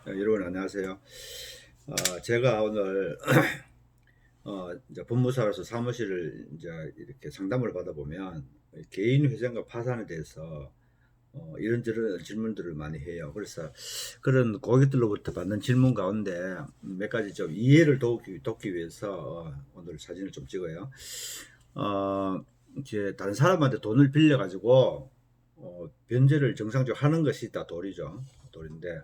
여러분 안녕하세요. 제가 오늘 이제 법무사로서 사무실을 이제 이렇게 상담을 받아보면 개인 회생과 파산에 대해서 이런저런 질문들을 많이 해요. 그래서 그런 고객들로부터 받는 질문 가운데 몇 가지 좀 이해를 돕기 위해서 오늘 사진을 좀 찍어요. 이제 다른 사람한테 돈을 빌려가지고 변제를 정상적으로 하는 것이 다 도리죠. 도리인데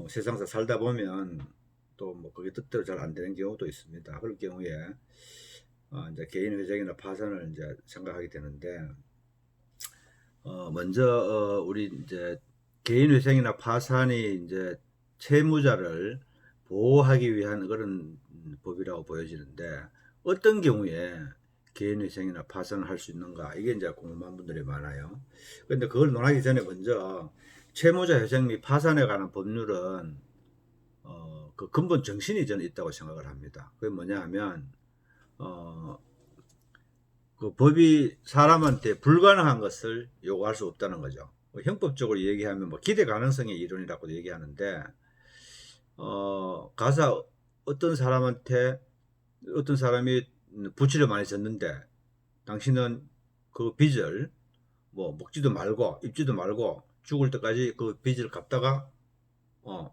세상에서 살다 보면 또 뭐 그게 뜻대로 잘 안 되는 경우도 있습니다. 그럴 경우에 이제 개인 회생이나 파산을 이제 생각하게 되는데 먼저 우리 이제 개인 회생이나 파산이 이제 채무자를 보호하기 위한 그런 법이라고 보여지는데 어떤 경우에 개인 회생이나 파산을 할 수 있는가 이게 이제 궁금한 분들이 많아요. 그런데 그걸 논하기 전에 먼저 채무자 회생 및 파산에 관한 법률은 그 근본 정신이 저는 있다고 생각을 합니다. 그게 뭐냐 하면 어, 그 법이 사람한테 불가능한 것을 요구할 수 없다는 거죠. 뭐 형법적으로 얘기하면 뭐 기대 가능성의 이론이라고도 얘기하는데 가사 어떤 사람한테 어떤 사람이 부치를 많이 졌는데 당신은 그 빚을 뭐 먹지도 말고 입지도 말고 죽을 때까지 그 빚을 갚다가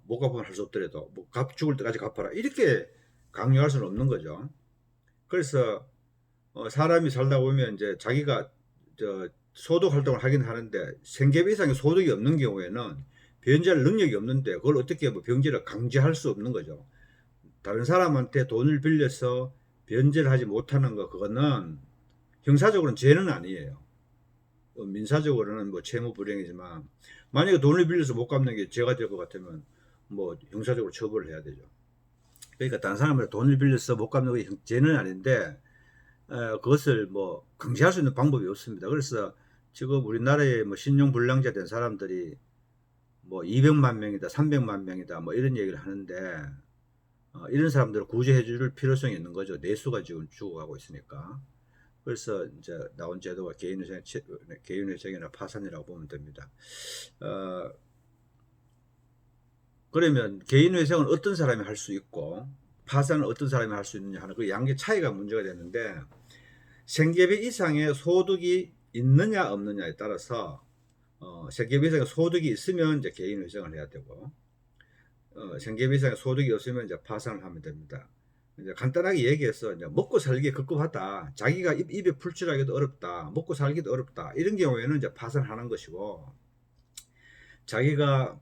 못 갚으면 할 수 없더라도 뭐 죽을 때까지 갚아라 이렇게 강요할 수는 없는 거죠. 그래서 사람이 살다 보면 이제 자기가 소득 활동을 하긴 하는데 생계비 이상의 소득이 없는 경우에는 변제할 능력이 없는데 그걸 어떻게 뭐 변제를 강제할 수 없는 거죠. 다른 사람한테 돈을 빌려서 변제를 하지 못하는 거 그거는 형사적으로는 죄는 아니에요. 민사적으로는 뭐 채무 불이행이지만 만약에 돈을 빌려서 못 갚는 게 죄가 될 것 같으면 뭐 형사적으로 처벌을 해야 되죠. 그러니까 다른 사람한테 돈을 빌려서 못 갚는 게 죄는 아닌데 그것을 뭐 강제할 수 있는 방법이 없습니다. 그래서 지금 우리나라에 뭐 신용 불량자 된 사람들이 뭐 200만 명이다, 300만 명이다, 뭐 이런 얘기를 하는데 이런 사람들을 구제해 줄 필요성이 있는 거죠. 내수가 지금 죽어가고 있으니까. 그래서 이제 나온 제도가 개인회생이나 파산이라고 보면 됩니다. 어, 그러면 개인회생은 어떤 사람이 할 수 있고 파산은 어떤 사람이 할 수 있느냐 하는 그 양계 차이가 문제가 되는데 생계비 이상의 소득이 있느냐 없느냐에 따라서 생계비 이상의 소득이 있으면 이제 개인회생을 해야 되고 생계비 이상의 소득이 없으면 이제 파산을 하면 됩니다. 이제 간단하게 얘기해서 이제 먹고 살기 급급하다, 자기가 입에 풀칠하기도 어렵다, 먹고 살기도 어렵다 이런 경우에는 이제 파산하는 것이고 자기가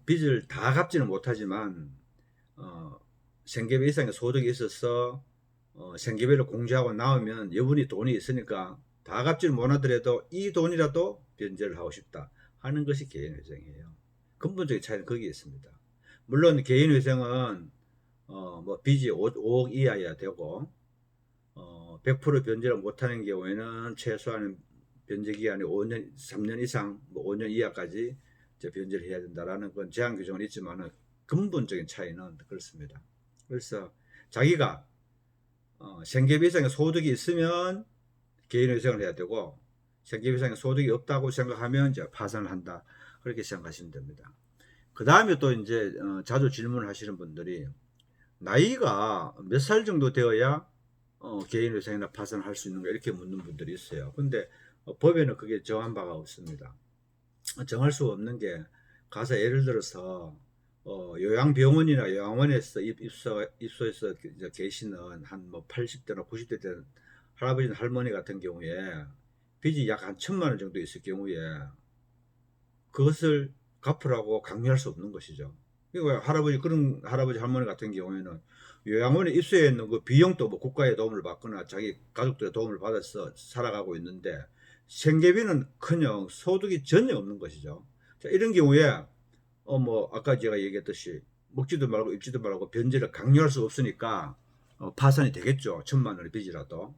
빚을 다 갚지는 못하지만 어, 생계비 이상의 소득이 있어서 생계비를 공제하고 나오면 여분이 돈이 있으니까 다 갚지는 못하더라도 이 돈이라도 변제를 하고 싶다 하는 것이 개인회생이에요. 근본적인 차이는 거기에 있습니다. 물론 개인회생은 뭐 빚이 5억 이하여야 되고 100% 변제를 못하는 경우에는 최소한 변제 기간이 5년, 3년 이상, 뭐 5년 이하까지 변제를 해야 된다라는 건 제한 규정은 있지만은 근본적인 차이는 그렇습니다. 그래서 자기가 생계비 이상의 소득이 있으면 개인회생을 해야 되고 생계비 이상의 소득이 없다고 생각하면 이제 파산을 한다 그렇게 생각하시면 됩니다. 그 다음에 또 이제 자주 질문을 하시는 분들이 나이가 몇 살 정도 되어야 개인회생이나 파산을 할 수 있는가 이렇게 묻는 분들이 있어요. 근데 법에는 그게 정한 바가 없습니다. 정할 수 없는 게 가서 예를 들어서 요양병원이나 요양원에서 입소해서 계시는 한 뭐 80대나 90대 된 할아버지나 할머니 같은 경우에 빚이 약 한 1,000만 원 정도 있을 경우에 그것을 갚으라고 강요할 수 없는 것이죠. 그러니까 그런 할아버지 할머니 같은 경우에는 요양원에 입소해 있는 그 비용도 뭐 국가의 도움을 받거나 자기 가족들의 도움을 받아서 살아가고 있는데 생계비는 커녕 소득이 전혀 없는 것이죠. 자, 이런 경우에 뭐 아까 제가 얘기했듯이 먹지도 말고 입지도 말고 변제를 강요할 수 없으니까 파산이 되겠죠. 1,000만 원의 빚이라도.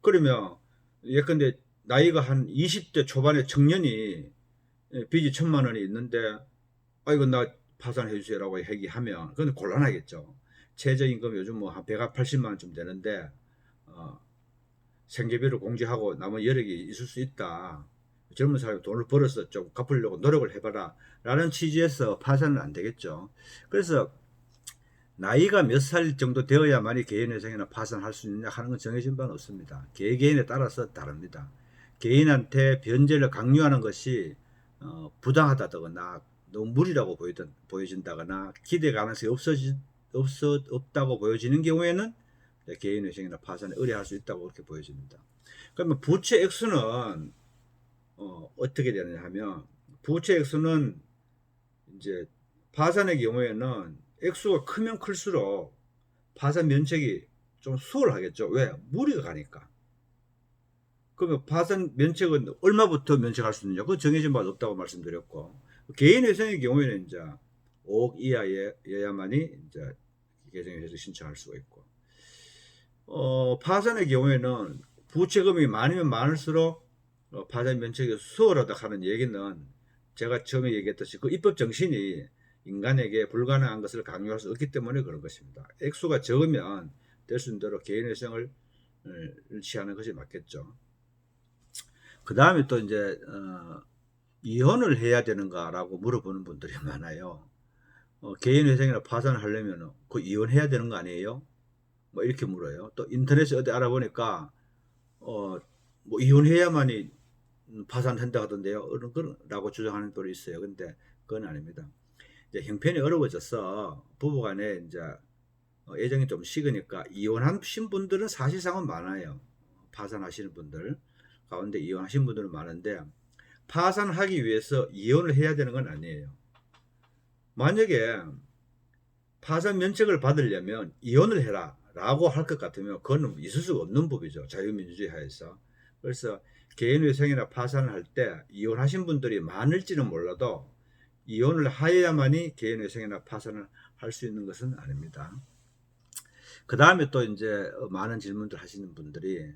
그러면 예컨대 나이가 한 20대 초반의 청년이 빚이 1,000만 원이 있는데 이거 나 파산해 주세요라고 얘기하면 그건 곤란하겠죠. 최저임금 요즘 뭐 한 180만 원쯤 되는데 생계비를 공제하고 남은 여력이 있을 수 있다. 젊은 사람이 돈을 벌어서 좀 갚으려고 노력을 해봐라 라는 취지에서 파산은 안 되겠죠. 그래서 나이가 몇 살 정도 되어야만이 개인회생이나 파산할 수 있느냐 하는 건 정해진 바는 없습니다. 개개인에 따라서 다릅니다. 개인한테 변제를 강요하는 것이 부당하다거나 너무 무리라고 보여진다거나 기대 가능성이 없다고 보여지는 경우에는 개인회생이나 파산에 의뢰할 수 있다고 그렇게 보여집니다. 그러면 부채 액수는 어떻게 되느냐 하면, 부채 액수는 이제 파산의 경우에는 액수가 크면 클수록 파산 면책이 좀 수월하겠죠. 왜? 무리가 가니까. 그러면 파산 면책은 얼마부터 면책할 수 있느냐? 그건 정해진 바가 없다고 말씀드렸고, 개인회생의 경우에는 이제 5억 이하여야만이 이제 개정회생 신청할 수가 있고, 파산의 경우에는 부채금이 많으면 많을수록 파산 면책이 수월하다 하는 얘기는 제가 처음에 얘기했듯이 그 입법 정신이 인간에게 불가능한 것을 강요할 수 없기 때문에 그런 것입니다. 액수가 적으면 될 수 있는 대로 개인회생을 취하는 것이 맞겠죠. 그 다음에 또 이제 이혼을 해야 되는가라고 물어보는 분들이 많아요. 개인회생이나 파산을 하려면 그 이혼해야 되는 거 아니에요? 뭐 이렇게 물어요. 또 인터넷에 어디 알아보니까 뭐 이혼해야만이 파산한다 하던데요. 라고 주장하는 분이 있어요. 근데 그건 아닙니다. 이제 형편이 어려워져서 부부간에 이제 애정이 좀 식으니까 이혼하신 분들은 사실상은 많아요. 파산하시는 분들 가운데 이혼하신 분들은 많은데, 파산하기 위해서 이혼을 해야 되는 건 아니에요. 만약에 파산 면책을 받으려면 이혼을 해라 라고 할 것 같으면 그건 있을 수가 없는 법이죠. 자유민주주의 하에서. 그래서 개인회생이나 파산을 할 때 이혼하신 분들이 많을지는 몰라도 이혼을 하여야만이 개인회생이나 파산을 할 수 있는 것은 아닙니다. 그 다음에 또 이제 많은 질문들 하시는 분들이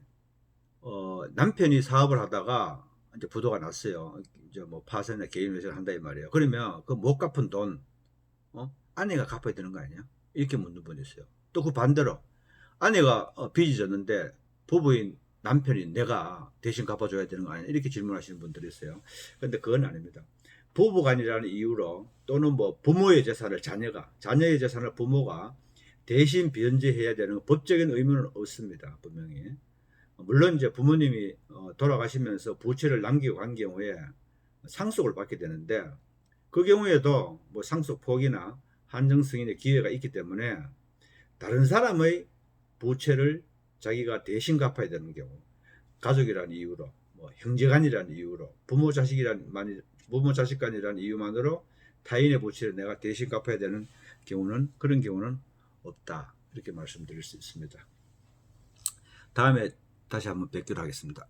남편이 사업을 하다가 이제 부도가 났어요. 이제 뭐 파산이나 개인회생을 한다 이 말이에요. 그러면 그 못 갚은 돈 아내가 갚아야 되는 거 아니야? 이렇게 묻는 분이 있어요. 또 그 반대로 아내가 빚이 졌는데 부부인 남편이 내가 대신 갚아줘야 되는 거 아니야? 이렇게 질문하시는 분들이 있어요. 근데 그건 아닙니다. 부부간이라는 이유로 또는 뭐 부모의 재산을 자녀의 재산을 부모가 대신 변제해야 되는 법적인 의무는 없습니다. 분명히. 물론 이제 부모님이 돌아가시면서 부채를 남기고 간 경우에 상속을 받게 되는데, 그 경우에도 뭐 상속 포기나 한정 승인의 기회가 있기 때문에 다른 사람의 부채를 자기가 대신 갚아야 되는 경우, 가족이라는 이유로, 뭐 형제간이라는 이유로, 부모 자식 간이라는 이유만으로 타인의 부채를 내가 대신 갚아야 되는 경우는, 그런 경우는 없다, 이렇게 말씀드릴 수 있습니다. 다음에 다시 한번 뵙기로 하겠습니다.